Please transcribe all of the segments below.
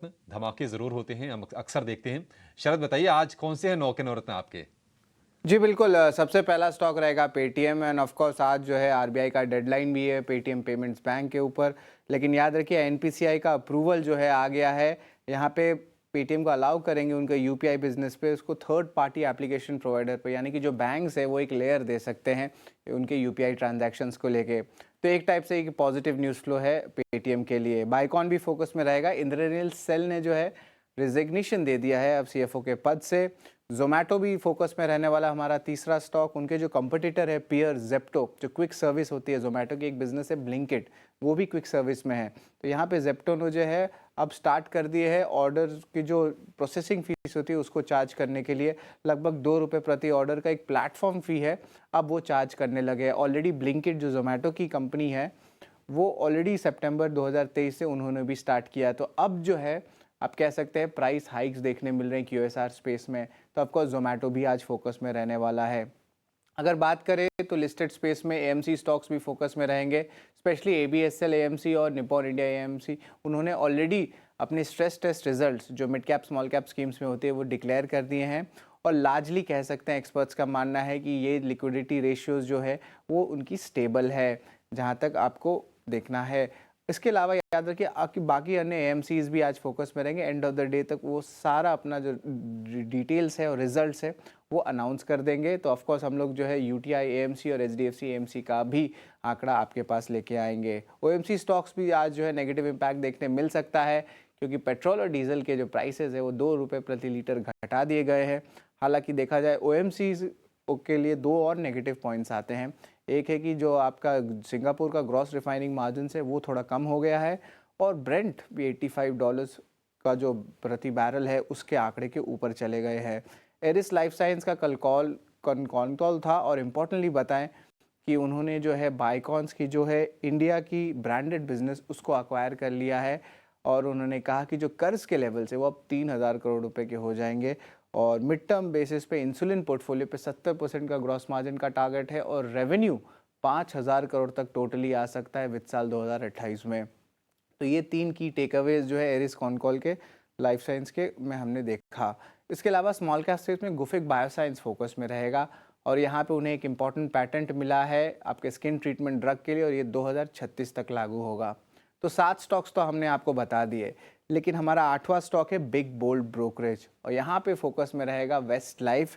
धमाके ज़रूर होते हैं, हम अक्सर देखते हैं। शरद बताइए आज कौन से हैं नौ के नवरत्न आपके? जी बिल्कुल, सबसे पहला स्टॉक रहेगा पेटीएम एंड ऑफ कोर्स आज जो है आरबीआई का डेडलाइन भी है पेटीएम पेमेंट्स बैंक के ऊपर। लेकिन याद रखिए एनपीसीआई का अप्रूवल जो है आ गया है। यहाँ पे पेटीएम को अलाउ करेंगे उनके यूपीआई बिजनेस पे उसको थर्ड पार्टी एप्लीकेशन प्रोवाइडर पे, यानी कि जो बैंक्स है वो एक लेयर दे सकते हैं उनके यूपीआई ट्रांजैक्शंस को लेके। तो एक टाइप से एक पॉजिटिव न्यूज़ फ्लो है पेटीएम के लिए। बाइकॉन भी फोकस में रहेगा। इंद्रनील सेल ने जो है रिजिग्नेशन दे दिया है अब सीएफओ के पद से। जोमेटो भी फोकस में रहने वाला हमारा तीसरा स्टॉक। उनके जो कंपटीटर है पीयर जेप्टो, जो क्विक सर्विस होती है, जोमेटो की एक बिजनेस है ब्लिंकिट, वो भी क्विक सर्विस में है। तो यहाँ पे जेप्टो ने जो है अब स्टार्ट कर दिए है ऑर्डर की जो प्रोसेसिंग फीस होती है उसको चार्ज करने के लिए लगभग ₹2 प्रति ऑर्डर का एक प्लेटफॉर्म फी है, अब वो चार्ज करने लगे। ऑलरेडी ब्लिंकिट जो जोमेटो की कंपनी है वो ऑलरेडी सितंबर 2023 से उन्होंने भी स्टार्ट किया। तो अब जो है आप कह सकते हैं प्राइस हाइक्स देखने मिल रहे हैं क्यूएसआर स्पेस में। तो ऑफकोर्स जोमेटो भी आज फोकस में रहने वाला है। अगर बात करें तो लिस्टेड स्पेस में एएमसी स्टॉक्स भी फोकस में रहेंगे, स्पेशली एबीएसएल एएमसी और निप्पॉन इंडिया एएमसी। उन्होंने ऑलरेडी अपने स्ट्रेस टेस्ट रिजल्ट्स जो mid cap small cap schemes में होते हैं वो डिक्लेयर कर दिए हैं। और लार्जली कह सकते हैं एक्सपर्ट्स का मानना है कि ये लिक्विडिटी रेशियोज जो है वो उनकी स्टेबल है, जहाँ तक आपको देखना है। इसके अलावा याद रखिए आपकी बाकी अन्य एएमसीज भी आज फोकस में रहेंगे। एंड ऑफ द डे तक वो सारा अपना जो डिटेल्स है और रिजल्ट्स है वो अनाउंस कर देंगे। तो ऑफकोर्स हम लोग जो है यूटीआई एएमसी और एचडीएफसी एएमसी का भी आंकड़ा आपके पास लेके आएंगे। ओएमसी स्टॉक्स भी आज जो है नेगेटिव इम्पैक्ट देखने मिल सकता है, क्योंकि पेट्रोल और डीजल के जो प्राइसेस है वो ₹2 प्रति लीटर घटा दिए गए हैं। हालांकि देखा जाए ओएमसी के लिए दो और नेगेटिव पॉइंट्स आते हैं। एक है कि जो आपका सिंगापुर का ग्रॉस रिफाइनिंग मार्जिन है वो थोड़ा कम हो गया है, और ब्रेंट भी $85 का जो प्रति बैरल है उसके आंकड़े के ऊपर चले गए हैं। एरिस लाइफ साइंस का कल कॉल था, और इम्पोर्टेंटली बताएं कि उन्होंने जो है बाइकॉन्स की जो है इंडिया की ब्रांडेड बिजनेस उसको अक्वायर कर लिया है। और उन्होंने कहा कि जो कर्ज के लेवल से वो अब 3,000 करोड़ रुपए के हो जाएंगे। और मिड टर्म बेसिस पे इंसुलिन पोर्टफोलियो पे 70% का ग्रॉस मार्जिन का टारगेट है, और रेवेन्यू 5,000 करोड़ तक टोटली आ सकता है वित्त साल 2028 में। तो ये तीन की टेकअवेज जो है एरिस कॉनकॉल के लाइफ साइंस के में हमने देखा। इसके अलावा स्मॉल कैप स्पेस में गुफिक बायोसाइंस फोकस में रहेगा, और यहाँ पे उन्हें एक इम्पॉर्टेंट पैटेंट मिला है आपके स्किन ट्रीटमेंट ड्रग के लिए, और ये 2036 तक लागू होगा। तो 7 स्टॉक्स तो हमने आपको बता दिए, लेकिन हमारा 8वां स्टॉक है बिग बोल्ड ब्रोकरेज, और यहाँ पे फोकस में रहेगा वेस्ट लाइफ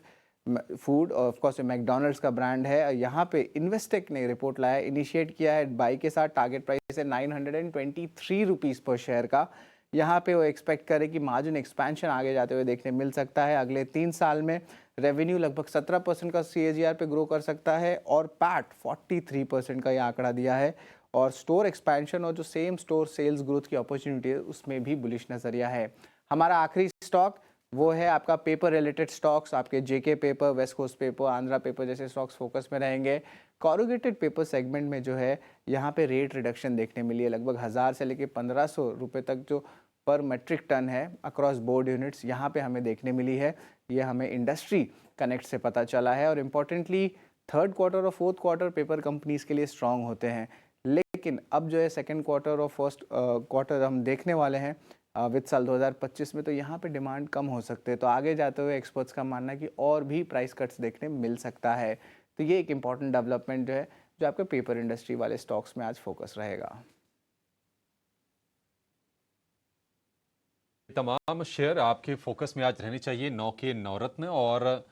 फूड, और ऑफकोर्स मैकडोनल्ड्स का ब्रांड है। यहाँ पे इन्वेस्टेक ने रिपोर्ट लाया, इनिशिएट किया है बाई के साथ। टारगेट प्राइस है ₹923 पर शेयर का। यहाँ पे वो एक्सपेक्ट करे कि मार्जिन एक्सपेंशन आगे जाते हुए देखने मिल सकता है। अगले 3 साल में रेवेन्यू लगभग 17% का सीएजीआर पे ग्रो कर सकता है, और पैट 43% का ये आंकड़ा दिया है। और स्टोर एक्सपेंशन और जो सेम स्टोर सेल्स ग्रोथ की अपॉर्चुनिटी है उसमें भी बुलिश नजरिया है। हमारा आखिरी स्टॉक वो है आपका पेपर रिलेटेड स्टॉक्स। आपके JK paper, west coast paper, Andhra paper जैसे स्टॉक्स फोकस में रहेंगे। कॉरुगेटेड पेपर सेगमेंट में जो है यहाँ पे रेट रिडक्शन देखने मिली है, लगभग 1000 से लेकर ₹1,500 तक जो पर मेट्रिक टन है अक्रॉस बोर्ड यूनिट्स यहाँ पे हमें देखने मिली है। ये हमें इंडस्ट्री कनेक्ट से पता चला है। और इम्पोर्टेंटली थर्ड क्वार्टर और फोर्थ क्वार्टर पेपर कंपनीज के लिए स्ट्रांग होते हैं, लेकिन अब जो है सेकेंड क्वार्टर और फर्स्ट क्वार्टर हम देखने वाले हैं वित्त साल 2025 में, तो यहाँ पे डिमांड कम हो सकते हैं। तो आगे जाते हुए एक्सपर्ट्स का मानना है कि और भी प्राइस कट्स देखने मिल सकता है। तो ये एक इम्पॉर्टेंट डेवलपमेंट जो है जो आपके पेपर इंडस्ट्री वाले स्टॉक्स में आज फोकस रहेगा। तमाम शेयर आपके फोकस में आज रहने चाहिए, नौ के नवरत्न। और